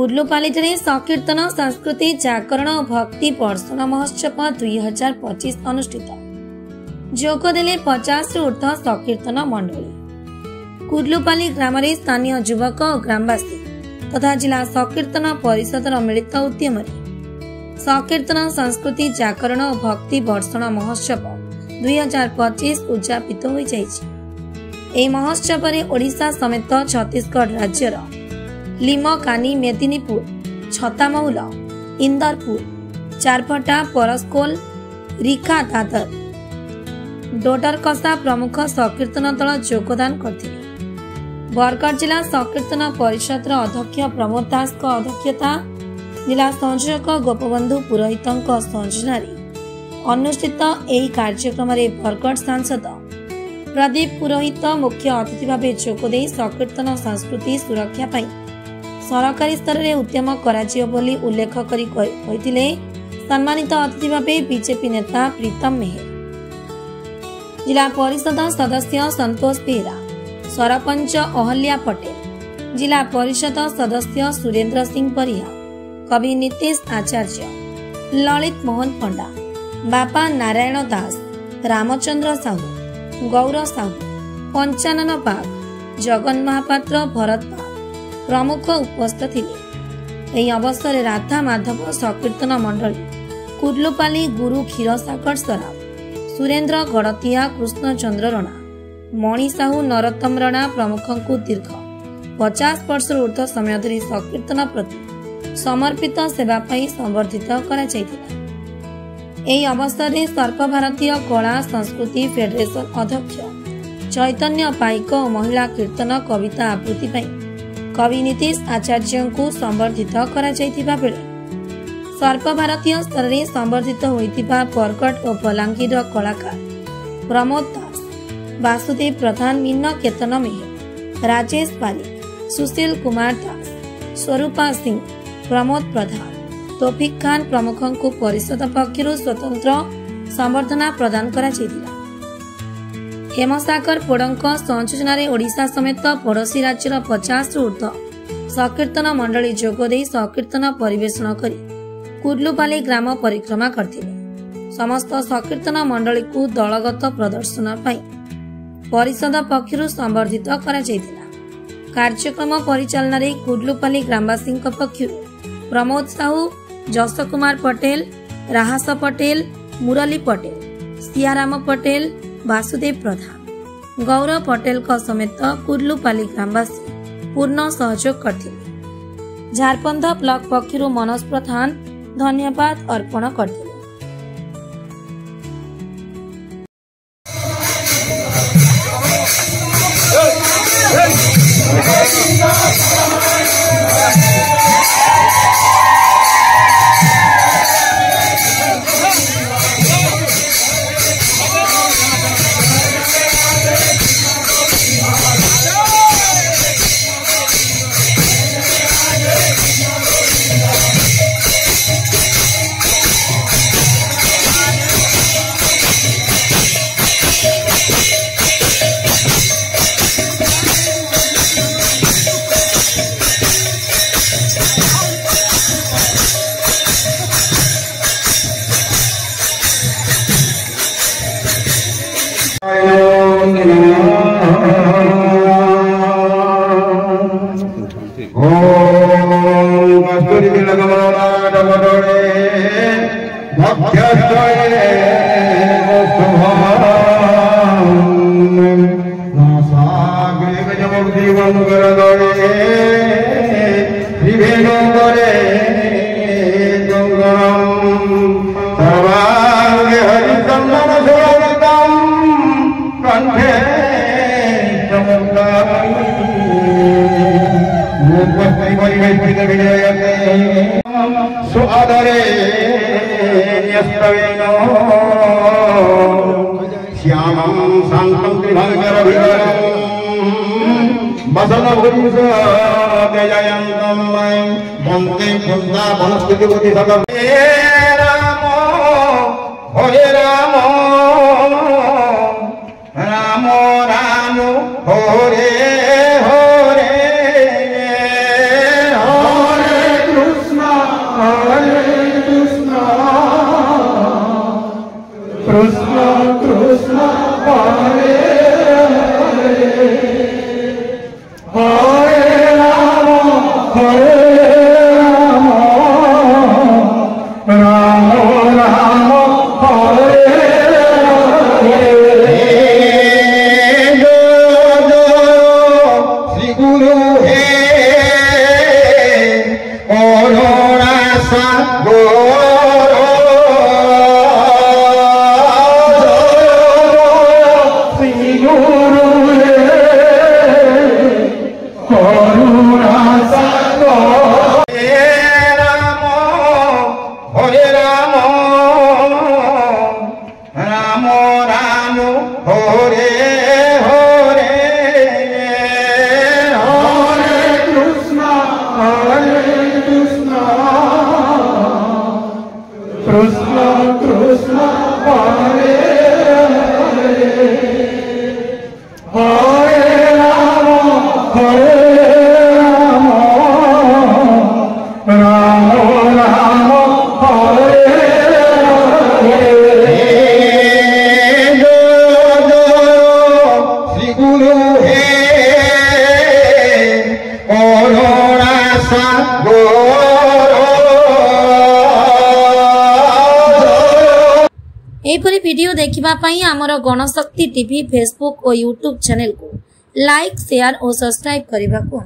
कुर्लुपाली संकीर्तन संस्कृति जागरण और भक्ति पर्षण महोत्सव 2025 अनुष्ठित जोगदेले 50 रु ऊर्ध्व संकीर्तन मंडली। कुर्लुपाली ग्राम स्थानीय युवक और ग्रामवासी तथा जिला संकीर्तन परिषदर मिलित उद्यम संकीर्तन संस्कृति जागरण और भक्ति वर्षण महोत्सव 2025 उद्यापित हो जाइए। महोत्सव ओडिशा समेत छत्तीसगढ़ राज्यर लिमकानी, मेदिनीपुर, छतामौल, इंदरपुर, चारफटा, परस्कोल, रिखा, दादर, डोडरकसा प्रमुख संकीर्तन दल योगदान करते। बरगढ़ जिला संकीर्तन परिषद अध्यक्ष प्रमोद दास अध्यक्षता, जिला संयोजक गोपबंधु पुरोहित संयोजन अनुष्ठित यह कार्यक्रम बरगढ़ सांसद प्रदीप पुरोहित मुख्य अतिथि भाव जोगदे संकीर्तन संस्कृति सुरक्षा सरकारी स्तर में उद्यम कराजियो बोली उल्लेख करी कहिथिले। सम्मानित अतिथि भाव बीजेपी नेता प्रीतम मेहर, जिला परिषद सदस्य संतोष बेहरा, सरपंच अहल्या पटेल, जिला परिषद सदस्य सुरेंद्र सिंह परिया, कवि नीतीश आचार्य, ललित मोहन पंडा, बापा नारायण दास, रामचंद्र साहू, गौर साहू, पंचानन बाग, जगन महापात्र, भरत बाग प्रमुख उपस्थित थे। यह अवसर राधा माधव संकीर्तन मंडली, कुर्लुपाली गुरु क्षीरसागर सराफ, सुरेंद्र गड़तिया, कृष्ण चंद्र रणा, मणि साहू, नरोत्तम रणा प्रमुख को दीर्घ 50 वर्ष ऊर्ध्व समय धरी संकीर्तन प्रति समर्पित सेवा संवर्धित करा जायतिला। एही अवसर में सर्वभारतीय कला संस्कृति फेडरेशन अध्यक्ष चैतन्य पाइक और महिला कीर्तन कविता आवृत्ति कवि नीतीश आचार्य को संवर्धित करा जायतिबा बेले सर्वभारतीय स्तर में संवर्धित होइतिबा बरगढ़ और बलांगीर कलाकार प्रमोद दास, वासुदेव प्रधान, मीन केतन मेहर, राजेश पारिक, सुशील कुमार दास, स्वरूपा सिंह, प्रमोद प्रधान, तौफिक खान प्रमुख को परिषद पक्षर स्वतंत्र संबर्धना प्रदान करा जायतिला। हेमसागर पोड़क संयोजन ओडिशा समेत पड़ोशी राज्यर 50 रु ऊर्ध्व संकीर्तन मंडली जोगदे संकीर्तन परिवेषण करी कुर्लुपाली ग्राम परिक्रमा करथिले। समस्त संकीर्तन मंडली को दलगत प्रदर्शन परिषद पक्षर संवर्धित करा जायतिला। कार्यक्रम परिचालन में कुर्लुपाली ग्रामवासी पक्षर प्रमोद साहू, जस कुमार पटेल, राहस पटेल, मुरली पटेल, सियाराम पटेल, वासुदेव प्रधान, गौरव पटेल समेत कुर्लुपाली ग्रामवासी पूर्ण सहयोग करथिले। झारपंद ब्लॉक पक्षर मनोज प्रधान धन्यवाद अर्पण करथिले। श्यामं शांतं त्रिभंगर बसन जयंतम वंदे वृंदा वनस्पति सकल राम हरे राम राम राम हरे हरे हरे हरे राम राम राम हरे हरे जो श्री गुरु हे करुणा सागर श्री गुरु हे करुणा सागर हरे राम राम राम हरे हरे हरे कृष्ण कृष्ण कृष्ण हरे हरे हरे राम राम राम हरे हरे जो श्री गुरु हे करुणा सागर एपरी वीडियो देखिबा पई हमर गणशक्ति टीवी फेसबुक और यूट्यूब चैनल को लाइक शेयर और सब्सक्राइब करने को